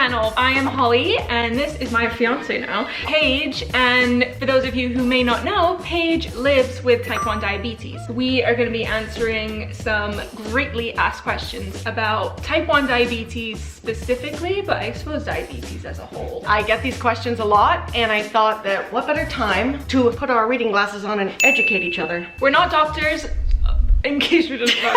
channel. I am Holly and this is my fiance now, Paige. And for those of you who may not know, Paige lives with type 1 diabetes. We are going to be answering some greatly asked questions about type 1 diabetes specifically, but I suppose diabetes as a whole. I get these questions a lot and I thought that what better time to put our reading glasses on and educate each other. We're not doctors, in case you didn't know.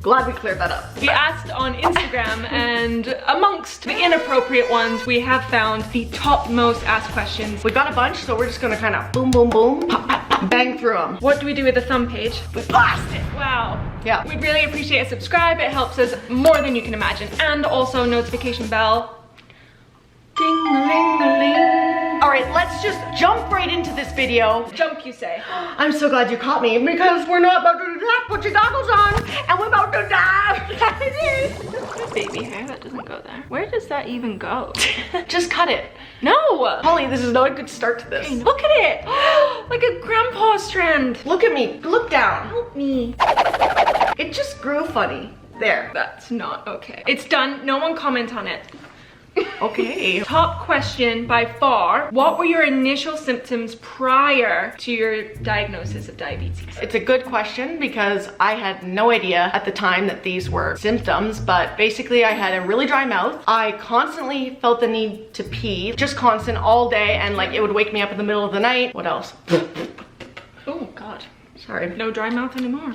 Glad we cleared that up. We asked on Instagram, and amongst the inappropriate ones, we have found the top most asked questions. We got a bunch, so we're just gonna kind of boom, boom, boom, pop, pop, pop, bang through them. What do we do with the thumb, Page? We blast it. Wow. Yeah. We'd really appreciate a subscribe. It helps us more than you can imagine. And also notification bell. Ding-a-ling-a-ling. All right, let's just jump right into this video. Jump, you say. I'm so glad you caught me because we're not about to do that. Put your goggles on and we're about to dive. Baby hair, that doesn't go there. Where does that even go? Just cut it. No. Holly, this is not a good start to this. Hey, look at it. Like a grandpa strand. Look at me, look down. Help me. It just grew funny. There. That's not okay. It's done. No one comment on it. Okay. Top question by far. What were your initial symptoms prior to your diagnosis of diabetes? It's a good question because I had no idea at the time that these were symptoms, but basically I had a really dry mouth. I constantly felt the need to pee, just constant all day, and like it would wake me up in the middle of the night. What else? Oh God. Sorry. No dry mouth anymore.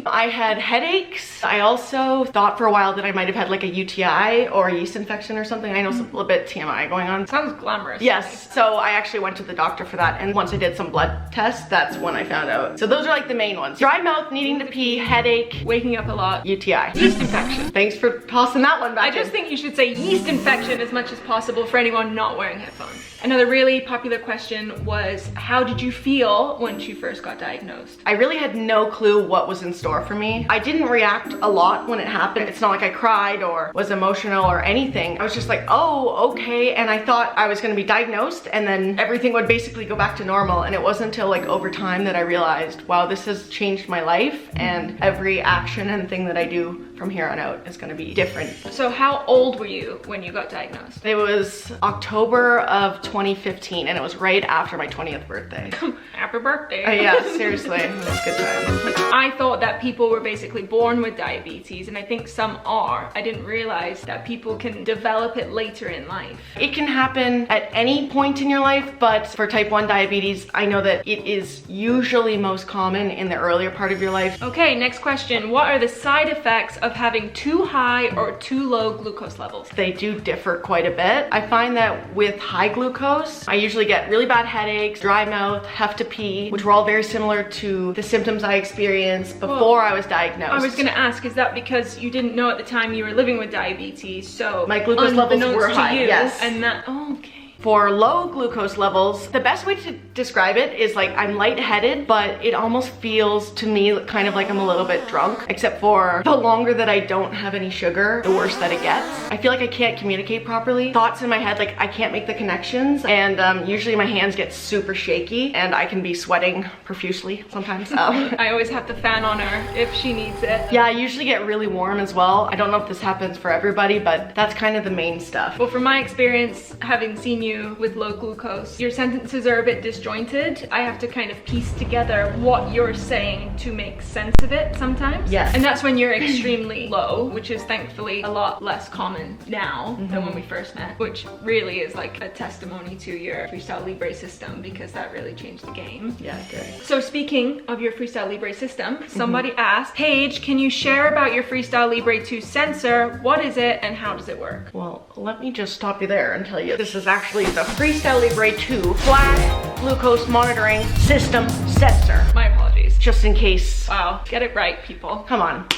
I had headaches. I also thought for a while that I might have had like a UTI or a yeast infection or something. I know it's a little bit TMI going on. Sounds glamorous. Yes, so I actually went to the doctor for that, and once I did some blood tests, that's when I found out. So those are like the main ones. Dry mouth, needing to pee, headache, Waking up a lot. UTI. Yeast infection. Thanks for tossing that one back I just think you should say yeast infection as much as possible for anyone not wearing headphones. Another really popular question was, how did you feel once you first got diagnosed? I really had no clue what was in store for me. I didn't react a lot when it happened. It's not like I cried or was emotional or anything. I was just like, oh, okay. And I thought I was gonna be diagnosed and then everything would basically go back to normal. And it wasn't until like over time that I realized, wow, this has changed my life, and every action and thing that I do from here on out is gonna be different. So how old were you when you got diagnosed? It was October of 2015 and it was right after my 20th birthday. Happy birthday. Yeah, seriously, it was a good time. I thought that people were basically born with diabetes, and I think some are. I didn't realize that people can develop it later in life. It can happen at any point in your life, but for type 1 diabetes, I know that it is usually most common in the earlier part of your life. Okay, next question. What are the side effects of having too high or too low glucose levels? They do differ quite a bit. I find that with high glucose, I usually get really bad headaches, dry mouth, have to pee, which were all very similar to the symptoms I experienced before I was diagnosed. I was gonna ask, is that because you didn't know at the time you were living with diabetes, so my glucose levels were high, yes. And that, oh, okay. For low glucose levels, the best way to describe it is like I'm lightheaded, but it almost feels to me kind of like I'm a little bit drunk, except for the longer that I don't have any sugar, the worse that it gets. I feel like I can't communicate properly. Thoughts in my head, like I can't make the connections, and usually my hands get super shaky and I can be sweating profusely sometimes. I always have the fan on her if she needs it. Yeah, I usually get really warm as well. I don't know if this happens for everybody, but that's kind of the main stuff. Well, from my experience, having seen you with low glucose, your sentences are a bit disjointed. I have to kind of piece together what you're saying to make sense of it sometimes. Yes. And that's when you're extremely low, which is thankfully a lot less common now than when we first met, which really is like a testimony to your FreeStyle Libre system, because that really changed the game. Yeah, good. So speaking of your FreeStyle Libre system, somebody asked, Paige, can you share about your FreeStyle Libre 2 sensor? What is it and how does it work? Well, let me just stop you there and tell you this is actually the FreeStyle Libre 2 flash glucose monitoring system sensor. My apologies. Just in case. Wow, get it right, people. Come on.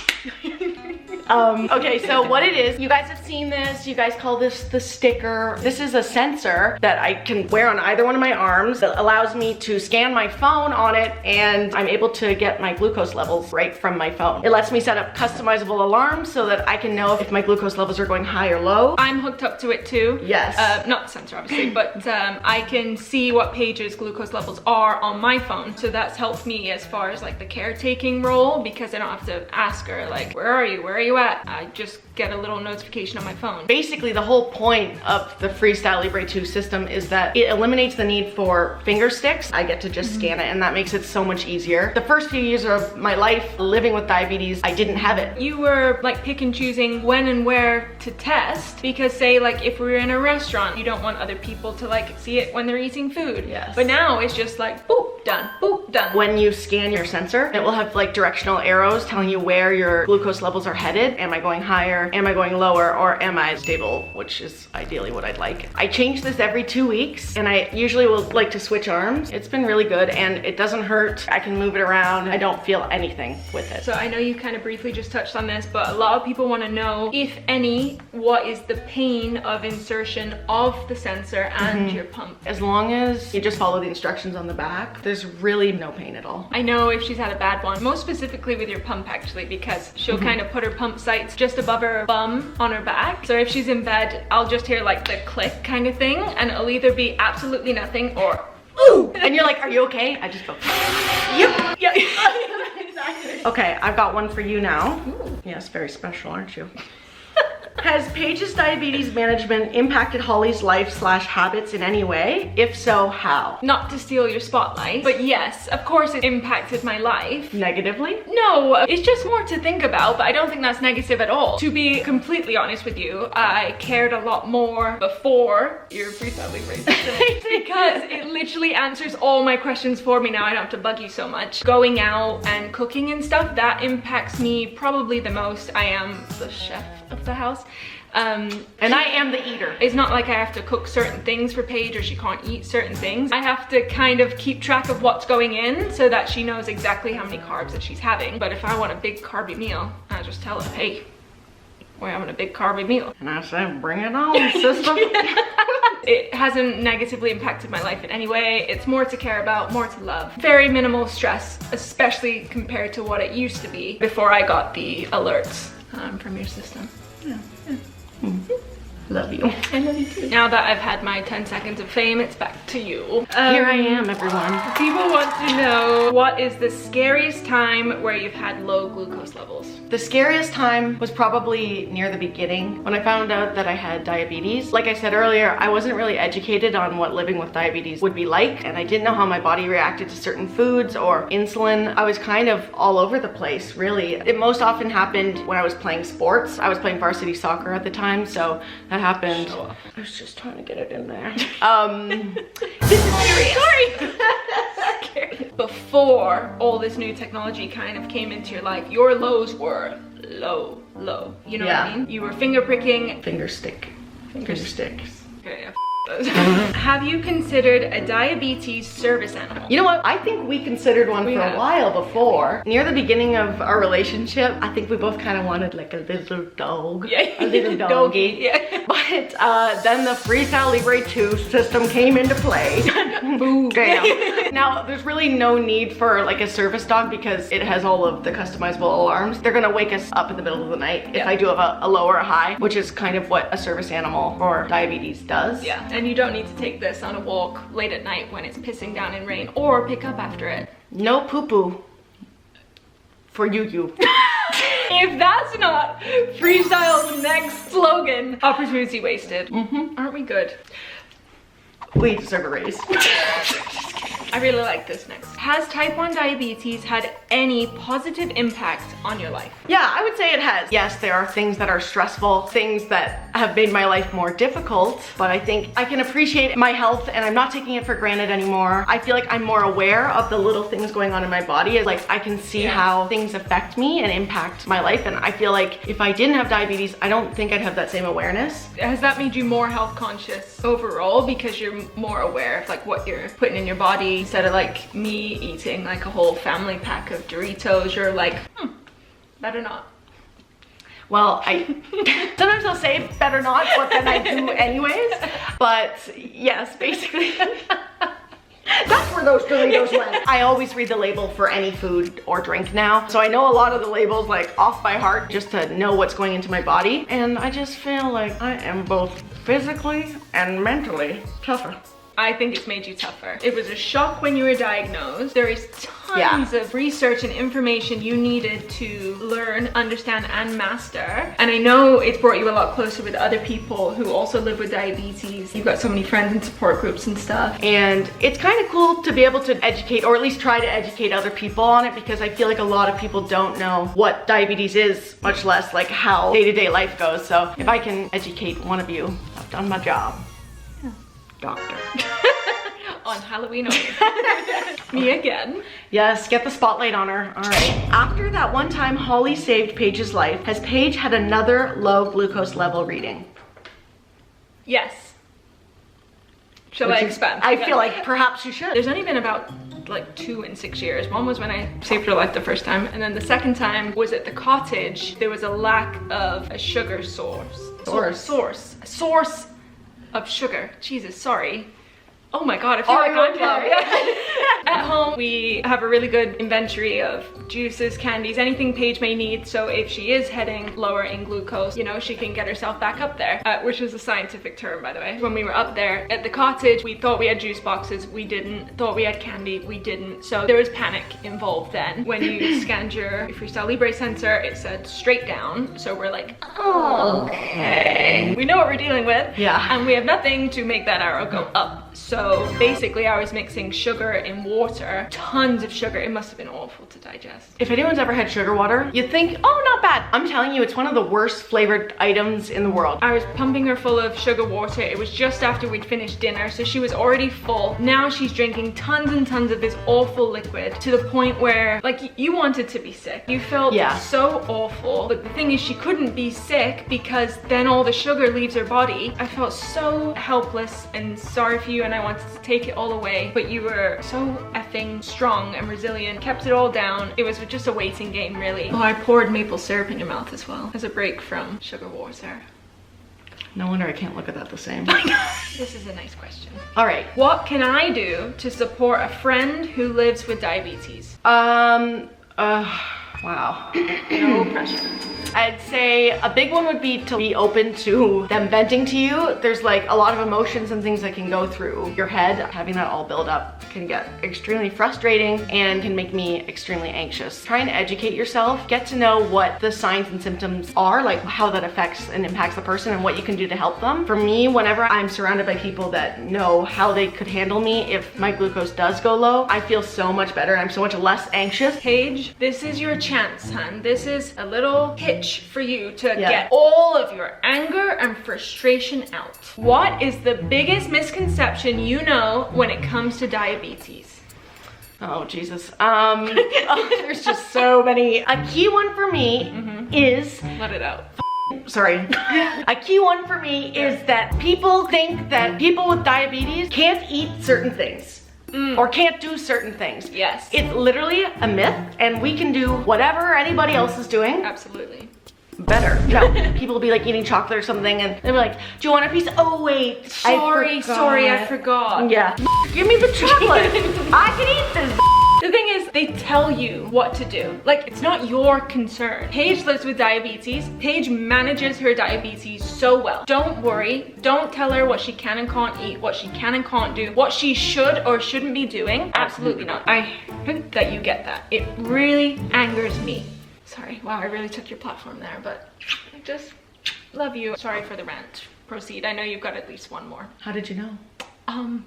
Okay, so what it is, you guys have seen this, you guys call this the sticker. This is a sensor that I can wear on either one of my arms that allows me to scan my phone on it, and I'm able to get my glucose levels right from my phone. It lets me set up customizable alarms so that I can know if my glucose levels are going high or low. I'm hooked up to it too. Yes. Not the sensor obviously, but I can see what Paige's glucose levels are on my phone. So that's helped me as far as like the caretaking role, because I don't have to ask her like, where are you at? I just get a little notification on my phone. Basically, the whole point of the FreeStyle Libre 2 system is that it eliminates the need for finger sticks. I get to just scan it, and that makes it so much easier. The first few years of my life living with diabetes, I didn't have it. You were like pick and choosing when and where to test, because say like if we were in a restaurant, you don't want other people to like see it when they're eating food. Yes. But now it's just like boop, done, boop, done. When you scan your sensor, it will have like directional arrows telling you where your glucose levels are headed. Am I going higher? Am I going lower? Or am I stable? Which is ideally what I'd like. I change this every 2 weeks, and I usually will like to switch arms. It's been really good, and it doesn't hurt. I can move it around. I don't feel anything with it. So I know you kind of briefly just touched on this, but a lot of people want to know, if any, what is the pain of insertion of the sensor and your pump? As long as you just follow the instructions on the back, there's really no pain at all. I know if she's had a bad one, most specifically with your pump actually, because she'll kind of put her pump sites just above her bum on her back. So if she's in bed, I'll just hear like the click kind of thing, and it'll either be absolutely nothing or ooh, and you're like, are you okay? I just go, yep, yeah. Exactly. Okay, I've got one for you now. Ooh. Yes, very special, aren't you? Has Paige's diabetes management impacted Holly's life/habits in any way? If so, how? Not to steal your spotlight, but yes, of course it impacted my life. Negatively? No, it's just more to think about, but I don't think that's negative at all. To be completely honest with you, I cared a lot more before your FreeStyle Libre because it literally answers all my questions for me now. I don't have to bug you so much. Going out and cooking and stuff, that impacts me probably the most. I am the chef of the house. And I am the eater. It's not like I have to cook certain things for Paige or she can't eat certain things. I have to kind of keep track of what's going in so that she knows exactly how many carbs that she's having. But if I want a big carby meal, I just tell her, hey, we're having a big carby meal. And I say, bring it on, sister. It hasn't negatively impacted my life in any way. It's more to care about, more to love. Very minimal stress, especially compared to what it used to be before I got the alerts from your system. Yeah. Love you. I love you too. Now that I've had my 10 seconds of fame, it's back to you. Here I am, everyone. People want to know, what is the scariest time where you've had low glucose levels? The scariest time was probably near the beginning when I found out that I had diabetes. Like I said earlier, I wasn't really educated on what living with diabetes would be like, and I didn't know how my body reacted to certain foods or insulin. I was kind of all over the place, really. It most often happened when I was playing sports. I was playing varsity soccer at the time, so that happened. I was just trying to get it in there. This is serious. Sorry. Scary. Before all this new technology kind of came into your life, your lows were low. You know what I mean? You were finger pricking. Finger sticks. Okay, yeah. Have you considered a diabetes service animal? You know what? I think we considered one for a while before. Near the beginning of our relationship, I think we both kind of wanted like a little dog. Yeah. A little doggy. Yeah. But then the FreeStyle Libre 2 system came into play. Boom. Bam. Now, there's really no need for like a service dog because it has all of the customizable alarms. They're gonna wake us up in the middle of the night if I do have a low or a high, which is kind of what a service animal for diabetes does. Yeah. And you don't need to take this on a walk late at night when it's pissing down in rain or pick up after it. No poo-poo for you. If that's not FreeStyle's next slogan, opportunity wasted. Aren't we good? We deserve a raise. I really like this next. Has type 1 diabetes had any positive impact on your life? Yeah, I would say it has. Yes, there are things that are stressful, things that have made my life more difficult, but I think I can appreciate my health and I'm not taking it for granted anymore. I feel like I'm more aware of the little things going on in my body. Like I can see how things affect me and impact my life, and I feel like if I didn't have diabetes, I don't think I'd have that same awareness. Has that made you more health conscious overall because you're more aware of like what you're putting in your body? Instead of like me eating like a whole family pack of Doritos, you're like, better not. Well, sometimes I'll say better not, but then I do anyways. But yes, basically, that's where those Doritos went. I always read the label for any food or drink now. So I know a lot of the labels like off by heart just to know what's going into my body. And I just feel like I am both physically and mentally tougher. I think it's made you tougher. It was a shock when you were diagnosed. There is tons of research and information you needed to learn, understand, and master. And I know it's brought you a lot closer with other people who also live with diabetes. You've got so many friends and support groups and stuff. And it's kind of cool to be able to educate, or at least try to educate other people on it, because I feel like a lot of people don't know what diabetes is, much less like how day-to-day life goes. So if I can educate one of you, I've done my job. Yeah. Doctor. On Halloween only. Me again. Yes, get the spotlight on her. All right. After that one time Holly saved Paige's life, has Paige had another low glucose level reading? Yes. Shall I expand? I feel like perhaps you should. There's only been about like 2 in 6 years. One was when I saved her life the first time, and then the second time was at the cottage. There was a lack of a sugar source of sugar. Jesus, sorry. Oh my god, I feel like I'm okay? At home, we have a really good inventory of juices, candies, anything Paige may need. So if she is heading lower in glucose, you know, she can get herself back up there, which is a scientific term, by the way. When we were up there at the cottage, we thought we had juice boxes. We didn't. Thought we had candy. We didn't. So there was panic involved then. When you scanned your FreeStyle Libre sensor, it said straight down. So we're like, oh, okay. We know what we're dealing with. Yeah. And we have nothing to make that arrow go up. So basically I was mixing sugar in water, tons of sugar. It must have been awful to digest. If anyone's ever had sugar water, you'd think, oh, not bad. I'm telling you, it's one of the worst flavored items in the world. I was pumping her full of sugar water. It was just after we'd finished dinner, so she was already full. Now she's drinking tons and tons of this awful liquid to the point where, like, you wanted to be sick. You felt so awful. But the thing is, she couldn't be sick because then all the sugar leaves her body. I felt so helpless and sorry for you, and I wanted to take it all away, but you were so effing strong and resilient, kept it all down. It was just a waiting game, really. Oh, I poured maple syrup in your mouth as well as a break from sugar water. No wonder I can't look at that the same. This is a nice question. All right. What can I do to support a friend who lives with diabetes? Wow. No pressure. I'd say a big one would be to be open to them venting to you. There's like a lot of emotions and things that can go through your head. Having that all build up can get extremely frustrating and can make me extremely anxious. Try and educate yourself. Get to know what the signs and symptoms are, like how that affects and impacts the person and what you can do to help them. For me, whenever I'm surrounded by people that know how they could handle me if my glucose does go low, I feel so much better and I'm so much less anxious. Paige, this is your chance, hun. This is a little hitch for you to get all of your anger and frustration out. What is the biggest misconception you know when it comes to diabetes? Oh, Jesus. There's just so many. A key one for me is... Let it out. Sorry. A key one for me is that people think that people with diabetes can't eat certain things. Or can't do certain things. Yes. It's literally a myth, and we can do whatever anybody else is doing. Absolutely. Better. No, people will be like eating chocolate or something, and they'll be like, do you want a piece? Oh, wait. Sorry, I forgot. Yeah. Give me the chocolate. I can eat this. The thing is, they tell you what to do. Like, it's not your concern. Paige lives with diabetes. Paige manages her diabetes so well. Don't worry. Don't tell her what she can and can't eat, what she can and can't do, what she should or shouldn't be doing. Absolutely not. I hope that you get that. It really angers me. Sorry, wow, I really took your platform there, but I just love you. Sorry for the rant. Proceed. I know you've got at least one more. How did you know?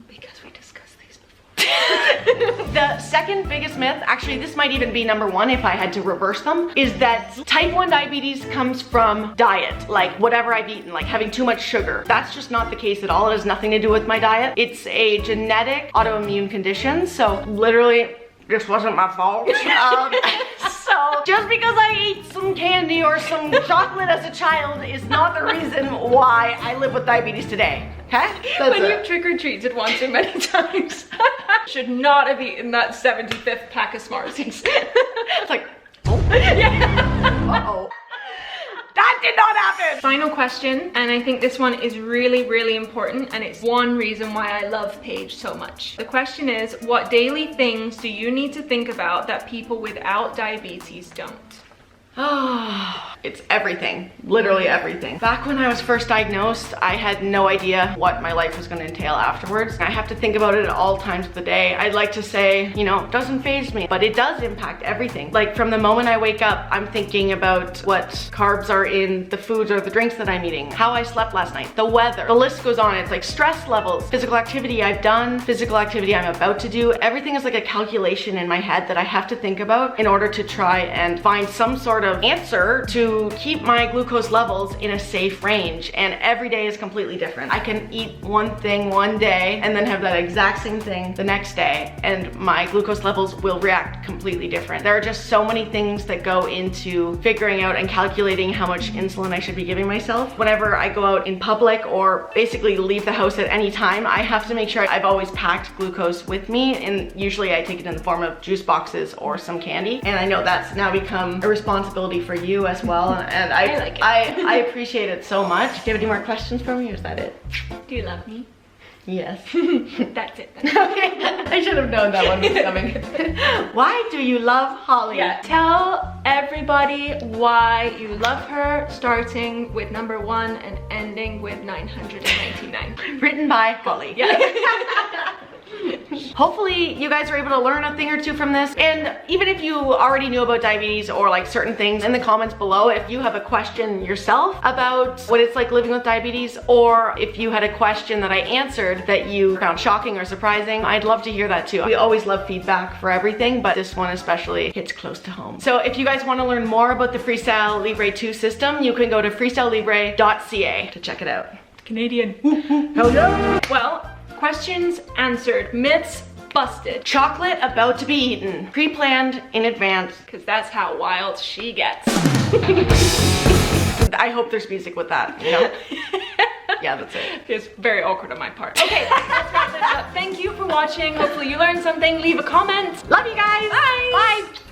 Because we discussed these before. The second biggest myth, actually this might even be number one if I had to reverse them, is that type 1 diabetes comes from diet, like whatever I've eaten, like having too much sugar. That's just not the case at all. It has nothing to do with my diet. It's a genetic autoimmune condition, so literally this wasn't my fault. So just because I ate some candy or some chocolate as a child is not the reason why I live with diabetes today. Okay? When you've trick-or-treated one too many times. Should not have eaten that 75th pack of Smarties. It's like, oh. Yeah. Uh-oh. That did not happen! Final question, and I think this one is really, really important, and it's one reason why I love Paige so much. The question is, what daily things do you need to think about that people without diabetes don't? Oh, it's everything, literally everything. Back when I was first diagnosed, I had no idea what my life was going to entail afterwards. I have to think about it at all times of the day. I'd like to say, you know, it doesn't faze me, but it does impact everything. Like from the moment I wake up, I'm thinking about what carbs are in the foods or the drinks that I'm eating, how I slept last night, the weather, the list goes on. It's like stress levels, physical activity I've done, physical activity I'm about to do. Everything is like a calculation in my head that I have to think about in order to try and find some sort of answer to keep my glucose levels in a safe range. And every day is completely different. I can eat one thing one day and then have that exact same thing the next day, and my glucose levels will react completely different. There are just so many things that go into figuring out and calculating how much insulin I should be giving myself. Whenever I go out in public or basically leave the house at any time, I have to make sure I've always packed glucose with me, and usually I take it in the form of juice boxes or some candy. And I know that's now become a responsibility for you as well. And I like it. I appreciate it so much. Do you have any more questions for me, or is that it? Do you love me? Yes. That's it. Okay. I should have known that one was coming. Why do you love Holly? Yeah. Tell everybody why you love her, starting with number 1 and ending with 999. Written by Holly. Yeah. Hopefully you guys are able to learn a thing or two from this. And even if you already knew about diabetes or like certain things, in the comments below, if you have a question yourself about what it's like living with diabetes, or if you had a question that I answered that you found shocking or surprising, I'd love to hear that too. We always love feedback for everything, but this one especially hits close to home. So if you guys want to learn more about the FreeStyle Libre 2 system, you can go to freestylelibre.ca to check it out. Canadian. Hell yeah! Well, questions answered, myths busted. Chocolate about to be eaten, pre-planned in advance. Because that's how wild she gets. I hope there's music with that, you know? Yeah, that's it. It's very awkward on my part. Okay, let's wrap this up. Thank you for watching. Hopefully you learned something. Leave a comment. Love you guys. Bye. Bye.